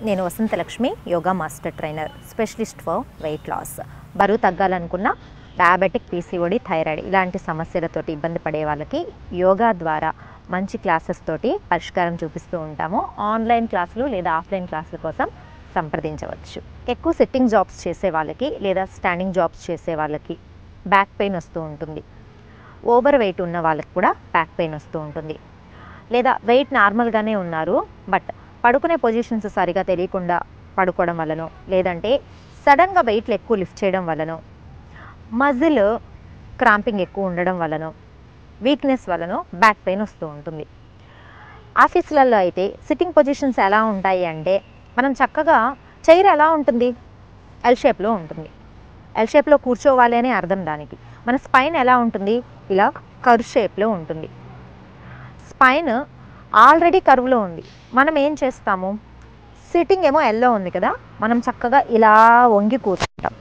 నేను Vasanthalakshmi, yoga master trainer, specialist for weight loss. బరువు తగ్గాలనుకున్న డయాబెటిక్, పీసీఓడి, థైరాయిడ్ ఇలాంటి సమస్యలతోటి ఇబ్బంది పడే వాళ్ళకి యోగా ద్వారా మంచి క్లాసెస్ తోటి పరిష్కారం చూపిస్తూ ఉంటాము. ఆన్లైన్ క్లాసులు లేదా ఆఫ్లైన్ క్లాసుల కోసం సంప్రదించవచ్చు. ఎక్కువ సిట్టింగ్ జాబ్స్ చేసే వాళ్ళకి లేదా స్టాండింగ్ జాబ్స్ చేసే వాళ్ళకి బ్యాక్ పెయిన్ వస్తూ ఉంటుంది. ఓవర్ వెయిట్ ఉన్న వాళ్ళకి కూడా బ్యాక్ పెయిన్ వస్తూ ఉంటుంది. లేదా వెయిట్ నార్మల్గానే ఉన్నారు బట్ పడుకునే పొజిషన్స్ సరిగా తెలియకుండా పడుకోవడం వలనో, లేదంటే సడన్గా వెయిట్లు ఎక్కువ లిఫ్ట్ చేయడం వలనో, మజిల్ క్రాంపింగ్ ఎక్కువ ఉండడం వలనో, వీక్నెస్ వలనో బ్యాక్ పెయిన్ వస్తూ ఉంటుంది. ఆఫీసులలో అయితే సిట్టింగ్ పొజిషన్స్ ఎలా ఉంటాయి అంటే, మనం చక్కగా చైర్ ఎలా ఉంటుంది, ఎల్ షేప్లో ఉంటుంది. ఎల్ షేప్లో కూర్చోవాలి అనే అర్థం దానికి. మన స్పైన్ ఎలా ఉంటుంది, ఇలా కర్వ్ షేప్లో ఉంటుంది. స్పైన్ ఆల్రెడీ కర్వ్లో ఉంది. మనం ఏం చేస్తాము, సిట్టింగ్ ఏమో ఎల్లో ఉంది కదా, మనం చక్కగా ఇలా వంగి కూర్చుంటాం,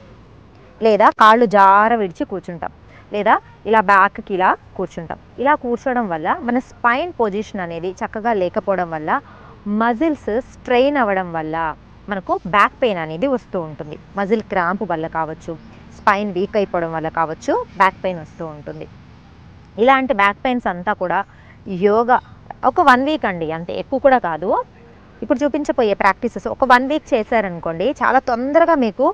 లేదా కాళ్ళు జార విడిచి కూర్చుంటాం, లేదా ఇలా బ్యాక్కి ఇలా కూర్చుంటాం. ఇలా కూర్చోవడం వల్ల మన స్పైన్ పొజిషన్ అనేది చక్కగా లేకపోవడం వల్ల, మజిల్స్ స్ట్రెయిన్ అవ్వడం వల్ల మనకు బ్యాక్ పెయిన్ అనేది వస్తూ ఉంటుంది. మజిల్ క్రాంప్ వల్ల కావచ్చు, స్పైన్ వీక్ అయిపోవడం వల్ల కావచ్చు, బ్యాక్ పెయిన్ వస్తూ ఉంటుంది. ఇలాంటి బ్యాక్ పెయిన్స్ అంతా కూడా యోగా ఒక 1 వీక్ అండి, అంతే, ఎక్కువ కూడా కాదు. ఇప్పుడు చూపించబోయే ప్రాక్టీసెస్ ఒక 1 వీక్ చేశారనుకోండి, చాలా తొందరగా మీకు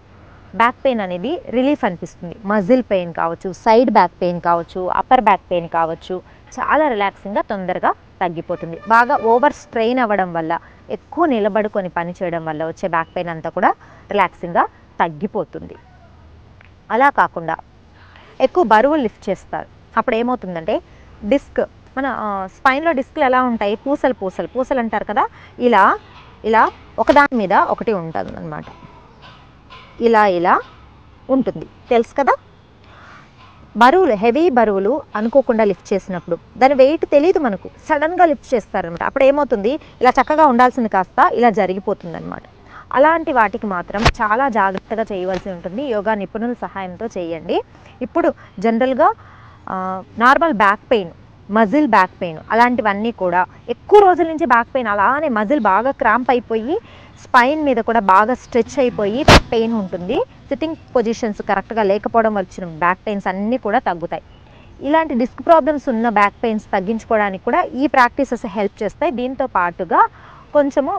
బ్యాక్ పెయిన్ అనేది రిలీఫ్ అనిపిస్తుంది. మజిల్ పెయిన్ కావచ్చు, సైడ్ బ్యాక్ పెయిన్ కావచ్చు, అప్పర్ బ్యాక్ పెయిన్ కావచ్చు, చాలా రిలాక్సింగ్గా తొందరగా తగ్గిపోతుంది. బాగా ఓవర్ స్ట్రెయిన్ అవ్వడం వల్ల, ఎక్కువ నిలబడుకొని పని చేయడం వల్ల వచ్చే బ్యాక్ పెయిన్ అంతా కూడా రిలాక్సింగ్గా తగ్గిపోతుంది. అలా కాకుండా ఎక్కువ బరువు లిఫ్ట్ చేస్తారు, అప్పుడు ఏమవుతుందంటే డిస్క్, మన స్పైన్లో డిస్క్లు ఎలా ఉంటాయి, పూసలు పూసలు పూసలు అంటారు కదా, ఇలా ఇలా ఒకదాని మీద ఒకటి ఉంటుంది అన్నమాట. ఇలా ఇలా ఉంటుంది, తెలుసు కదా. బరువులు, హెవీ బరువులు అనుకోకుండా లిఫ్ట్ చేసినప్పుడు దాని వెయిట్ తెలియదు మనకు, సడన్గా లిఫ్ట్ చేస్తారనమాట. అప్పుడు ఏమవుతుంది, ఇలా చక్కగా ఉండాల్సింది కాస్త ఇలా జరిగిపోతుంది అనమాట. అలాంటి వాటికి మాత్రం చాలా జాగ్రత్తగా చేయవలసి ఉంటుంది. యోగా నిపుణుల సహాయంతో చేయండి. ఇప్పుడు జనరల్గా normal back pain, muscle back pain అలాంటివన్నీ కూడా ఎక్కువ రోజుల నుంచి బ్యాక్ పెయిన్ అలానే మజిల్ బాగా క్రాంప్ అయిపోయి, స్పైన్ మీద కూడా బాగా స్ట్రెచ్ అయిపోయి పెయిన్ ఉంటుంది. సిట్టింగ్ పొజిషన్స్ కరెక్ట్గా లేకపోవడం వచ్చిన బ్యాక్ పెయిన్స్ అన్నీ కూడా తగ్గుతాయి. ఇలాంటి డిస్క్ ప్రాబ్లమ్స్ ఉన్న బ్యాక్ పెయిన్స్ తగ్గించుకోవడానికి కూడా ఈ ప్రాక్టీసెస్ హెల్ప్ చేస్తాయి. దీంతో పాటుగా కొంచెము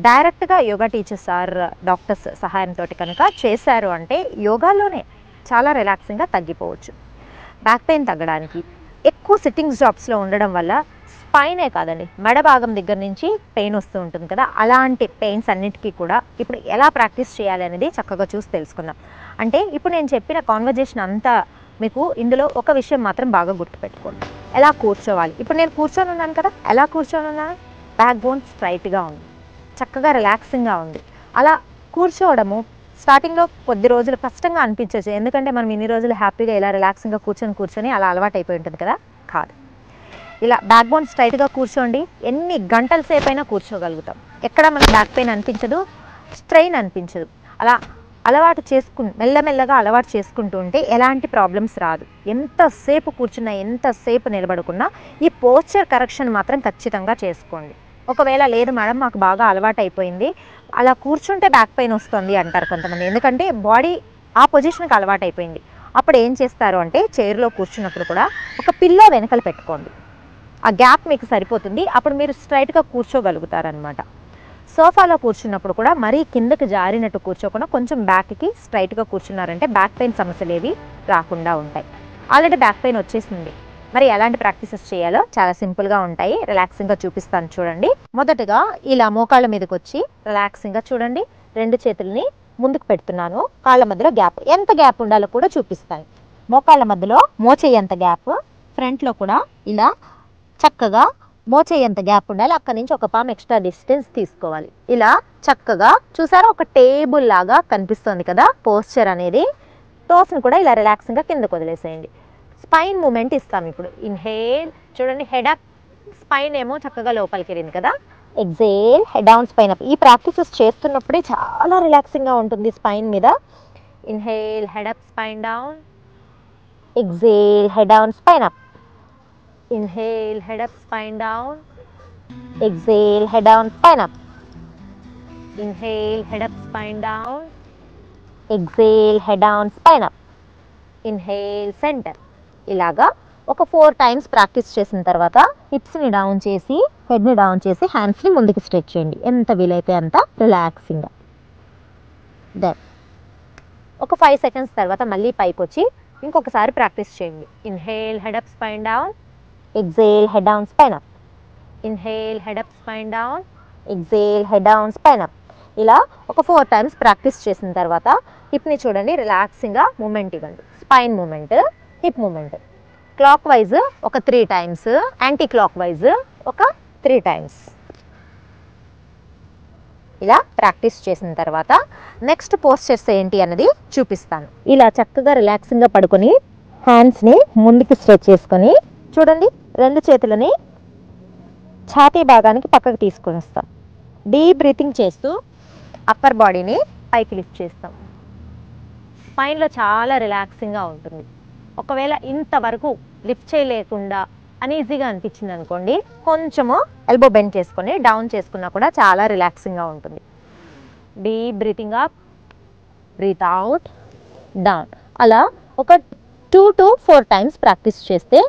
డైరెక్ట్గా యోగా టీచర్స్ ఆర్ డాక్టర్స్ సహాయంతో కనుక చేశారు అంటే యోగాలోనే చాలా రిలాక్సింగ్గా తగ్గిపోవచ్చు. బ్యాక్ పెయిన్ తగ్గడానికి ఎక్కువ సిట్టింగ్ జాబ్స్లో ఉండడం వల్ల స్పైనే కాదండి, మెడ భాగం దగ్గర నుంచి పెయిన్ వస్తూ ఉంటుంది కదా, అలాంటి పెయిన్స్ అన్నిటికీ కూడా ఇప్పుడు ఎలా ప్రాక్టీస్ చేయాలి అనేది చక్కగా చూసి తెలుసుకుందాం. అంటే ఇప్పుడు నేను చెప్పిన కాన్వర్జేషన్ అంతా మీకు ఇందులో ఒక విషయం మాత్రం బాగా గుర్తుపెట్టుకోండి, ఎలా కూర్చోవాలి. ఇప్పుడు నేను కూర్చొని ఉన్నాను కదా, ఎలా కూర్చొని ఉన్నాను, బ్యాక్ బోన్ స్ట్రైట్గా ఉంది, చక్కగా రిలాక్సింగ్గా ఉంది. అలా కూర్చోవడము స్టార్టింగ్లో కొద్ది రోజులు కష్టంగా అనిపించవచ్చు, ఎందుకంటే మనం ఇన్ని రోజులు హ్యాపీగా ఇలా రిలాక్సింగ్గా కూర్చొని అలా అలవాటు అయిపోయి ఉంటుంది కదా. కాదు, ఇలా బ్యాక్ బోన్ స్ట్రైట్గా కూర్చోండి, ఎన్ని గంటల సేపు అయినా కూర్చోగలుగుతాం, ఎక్కడ మనకు బ్యాక్ పెయిన్ అనిపించదు, స్ట్రెయిన్ అనిపించదు. అలా అలవాటు మెల్లమెల్లగా అలవాటు చేసుకుంటూ ఉంటే ఎలాంటి ప్రాబ్లమ్స్ రాదు. ఎంతసేపు కూర్చున్నా, ఎంతసేపు నిలబడుకున్నా ఈ పోస్చర్ కరెక్షన్ మాత్రం ఖచ్చితంగా చేసుకోండి. ఒకవేళ లేదు మేడం మాకు బాగా అలవాటు అయిపోయింది, అలా కూర్చుంటే బ్యాక్ పెయిన్ వస్తుంది అంటారు కొంతమంది, ఎందుకంటే బాడీ ఆ పొజిషన్కి అలవాటు అయిపోయింది. అప్పుడు ఏం చేస్తారు అంటే, చైర్లో కూర్చున్నప్పుడు కూడా ఒక పిల్లో వెనకలు పెట్టుకోండి, ఆ గ్యాప్ మీకు సరిపోతుంది, అప్పుడు మీరు స్ట్రైట్గా కూర్చోగలుగుతారనమాట. సోఫాలో కూర్చున్నప్పుడు కూడా మరీ కిందకి జారినట్టు కూర్చోకుండా కొంచెం బ్యాక్కి స్ట్రైట్గా కూర్చున్నారంటే బ్యాక్ పెయిన్ సమస్యలు ఏవి రాకుండా ఉంటాయి. ఆల్రెడీ బ్యాక్ పెయిన్ వచ్చేసింది, మరి ఎలాంటి ప్రాక్టీసెస్ చేయాలో చాలా సింపుల్గా ఉంటాయి, రిలాక్సింగ్గా చూపిస్తాను చూడండి. మొదటగా ఇలా మోకాళ్ళ మీదకి వచ్చి రిలాక్సింగ్గా చూడండి, 2 చేతుల్ని ముందుకు పెడుతున్నాను, కాళ్ళ మధ్యలో గ్యాప్, ఎంత గ్యాప్ ఉండాలో కూడా చూపిస్తాను. మోకాళ్ళ మధ్యలో మోచేయంత గ్యాప్, ఫ్రంట్లో కూడా ఇలా చక్కగా మోచేయంత గ్యాప్ ఉండాలి, అక్కడి నుంచి ఒక పామ్ ఎక్స్ట్రా డిస్టెన్స్ తీసుకోవాలి. ఇలా చక్కగా చూసారా, ఒక టేబుల్ లాగా కనిపిస్తుంది కదా పోస్చర్ అనేది. టోస్ని కూడా ఇలా రిలాక్సింగ్గా కిందకు వదిలేసేయండి. స్పైన్ మూమెంట్ ఇస్తాం ఇప్పుడు. ఇన్హేల్ చూడండి, హెడ్ అప్, స్పైన్ ఏమో చక్కగా లోపలికి వెళ్ళింది కదా. Exhale, head down, spine up. ఈ ప్రాక్టీసెస్ చేస్తున్నప్పుడే చాలా రిలాక్సింగ్గా ఉంటుంది స్పైన్ మీద. Inhale, head up, spine down. Exhale, head down, spine up. Inhale, head up, spine down. Exhale, head down, spine up. Inhale, head up, spine down. Exhale, head down, spine up. Inhale, centre. ఇలాగా ఒక 4 times practice చేసిన తర్వాత హిప్స్ని down చేసి, హెడ్ని down చేసి, హ్యాండ్స్ని ముందుకు stretch చేయండి. ఎంత వీలైతే అంత రిలాక్సింగ్గా. దెన్ ఒక 5 సెకండ్స్ తర్వాత మళ్ళీ పైకి వచ్చి ఇంకొకసారి ప్రాక్టీస్ చేయండి. Inhale, head up, spine down. Exhale, head down, spine up. Inhale, head up, spine down. Exhale, head down, spine up. ఇలా ఒక 4 టైమ్స్ ప్రాక్టీస్ చేసిన తర్వాత హిప్ని చూడండి, రిలాక్సింగ్గా మూమెంట్ ఇవ్వండి. Spine movement, hip movement. Clockwise ఒక 3 టైమ్స్, యాంటీ క్లాక్ వైజ్ ఒక 3 టైమ్స్. ఇలా ప్రాక్టీస్ చేసిన తర్వాత నెక్స్ట్ పోస్చర్స్ ఏంటి అన్నది చూపిస్తాను. ఇలా చక్కగా రిలాక్సింగ్గా పడుకొని హ్యాండ్స్ని ముందుకు స్ట్రెచ్ చేసుకొని చూడండి, 2 చేతులని ఛాతీ భాగానికి పక్కకు తీసుకొని వస్తాం. డీప్ బ్రీతింగ్ చేస్తూ అప్పర్ బాడీని పైకి లిఫ్ట్ చేస్తాం. స్పైన్లో చాలా రిలాక్సింగ్గా ఉంటుంది. ఒకవేళ ఇంతవరకు లిఫ్ట్ చేయలేకుండా అనీజీగా అనిపించింది అనుకోండి, కొంచెము ఎల్బో బెండ్ చేసుకొని డౌన్ చేసుకున్నా కూడా చాలా రిలాక్సింగ్గా ఉంటుంది. Deep breathing up, breath out, down. అలా ఒక 2 to 4 టైమ్స్ ప్రాక్టీస్ చేస్తే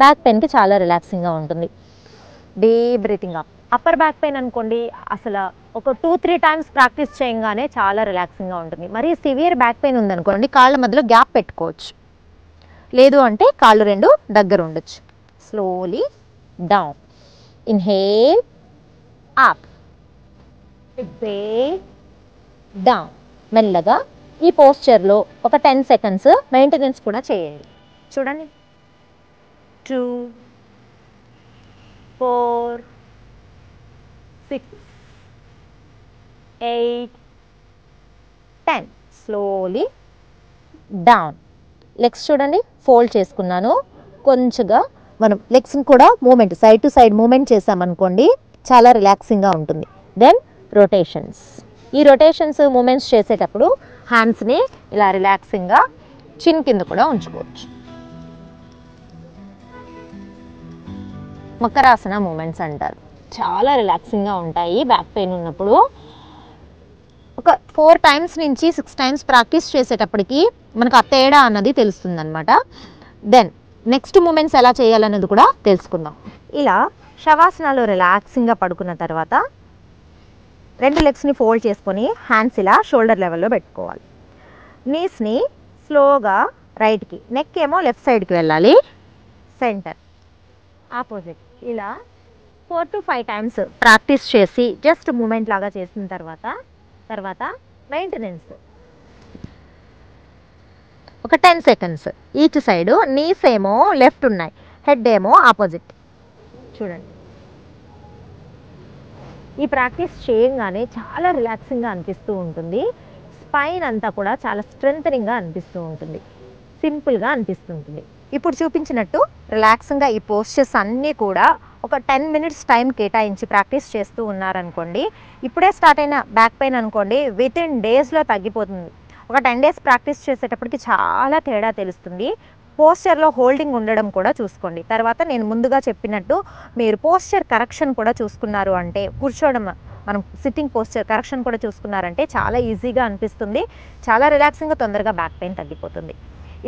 బ్యాక్ పెయిన్కి చాలా రిలాక్సింగ్గా ఉంటుంది. Deep breathing up. Upper back pain అనుకోండి, అసలు ఒక 2-3 టైమ్స్ ప్రాక్టీస్ చేయగానే చాలా రిలాక్సింగ్గా ఉంటుంది. మరి సివియర్ బ్యాక్ పెయిన్ ఉందనుకోండి, కాళ్ళ మధ్యలో గ్యాప్ పెట్టుకోవచ్చు. లేదు అంటే కాళ్ళు 2 దగ్గర ఉండొచ్చు. Slowly down. Inhale, up, exhale, down. మెల్లగా ఈ పోస్చర్లో ఒక 10 సెకండ్స్ మెయింటెనెన్స్ కూడా చేయండి. చూడండి, 2, 4, 6, 8, 10. Slowly down. లెగ్స్ చూడండి, ఫోల్డ్ చేసుకున్నాను. కొంచెంగా మనం లెగ్స్ని కూడా movement, side to side movement చేసామనుకోండి, చాలా రిలాక్సింగ్గా ఉంటుంది. Then rotations. ఈ రొటేషన్స్ మూమెంట్స్ చేసేటప్పుడు హ్యాండ్స్ని ఇలా రిలాక్సింగ్గా చిన్ కింద కూడా ఉంచుకోవచ్చు. మకరాసన మూమెంట్స్ అంటారు. చాలా రిలాక్సింగ్గా ఉంటాయి బ్యాక్ పెయిన్ ఉన్నప్పుడు. ఒక 4 టైమ్స్ నుంచి 6 టైమ్స్ ప్రాక్టీస్ చేసేటప్పటికి మనకు ఆ తేడా అన్నది తెలుస్తుందన్నమాట. దెన్ నెక్స్ట్ మూమెంట్స్ ఎలా చేయాలన్నది కూడా తెలుసుకుందాం. ఇలా శవాసనాలు రిలాక్సింగ్గా పడుకున్న తర్వాత 2 లెగ్స్ని ఫోల్డ్ చేసుకొని హ్యాండ్స్ ఇలా షోల్డర్ లెవెల్లో పెట్టుకోవాలి. నీస్ని స్లోగా రైట్కి, నెక్ ఏమో లెఫ్ట్ సైడ్కి వెళ్ళాలి. Centre, opposite. ఇలా 4 to 5 టైమ్స్ ప్రాక్టీస్ చేసి జస్ట్ మూమెంట్ లాగా చేసిన తర్వాత మెయింటెనెన్స్ ఒక 10 సెకండ్స్ ఈచ్ సైడ్. నీస్ ఏమో లెఫ్ట్ ఉన్నాయి, హెడ్ ఏమో ఆపోజిట్. చూడండి, ఈ ప్రాక్టీస్ చేయగానే చాలా రిలాక్సింగ్గా అనిపిస్తూ ఉంటుంది. స్పైన్ అంతా కూడా చాలా స్ట్రెంథనింగ్గా అనిపిస్తూ ఉంటుంది, సింపుల్గా అనిపిస్తుంటుంది. ఇప్పుడు చూపించినట్టు రిలాక్సింగ్గా ఈ పోస్చర్స్ అన్నీ కూడా ఒక 10 మినిట్స్ టైం కేటాయించి ప్రాక్టీస్ చేస్తూ ఉన్నారనుకోండి, ఇప్పుడే స్టార్ట్ అయిన బ్యాక్ పెయిన్ అనుకోండి, వితిన్ డేస్లో తగ్గిపోతుంది. ఒక 10 డేస్ ప్రాక్టీస్ చేసేటప్పటికి చాలా తేడా తెలుస్తుంది. పోస్చర్లో హోల్డింగ్ ఉండడం కూడా చూసుకోండి. తర్వాత నేను ముందుగా చెప్పినట్టు మీరు పోస్చర్ కరెక్షన్ కూడా చూసుకున్నారు అంటే, కూర్చోవడం మనం సిట్టింగ్ పోస్చర్ కరెక్షన్ కూడా చూసుకున్నారంటే చాలా ఈజీగా అనిపిస్తుంది. చాలా రిలాక్సింగ్గా తొందరగా బ్యాక్ పెయిన్ తగ్గిపోతుంది.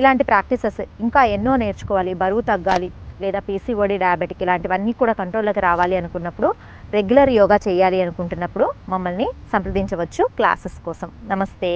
ఇలాంటి ప్రాక్టీసెస్ ఇంకా ఎన్నో నేర్చుకోవాలి, బరువు తగ్గాలి, లేదా పీసీఓడి, డయాబెటిక్ ఇలాంటివన్నీ కూడా కంట్రోల్లోకి రావాలి అనుకున్నప్పుడు, రెగ్యులర్ యోగా చేయాలి అనుకుంటున్నప్పుడు మమ్మల్ని సంప్రదించవచ్చు క్లాసెస్ కోసం. నమస్తే.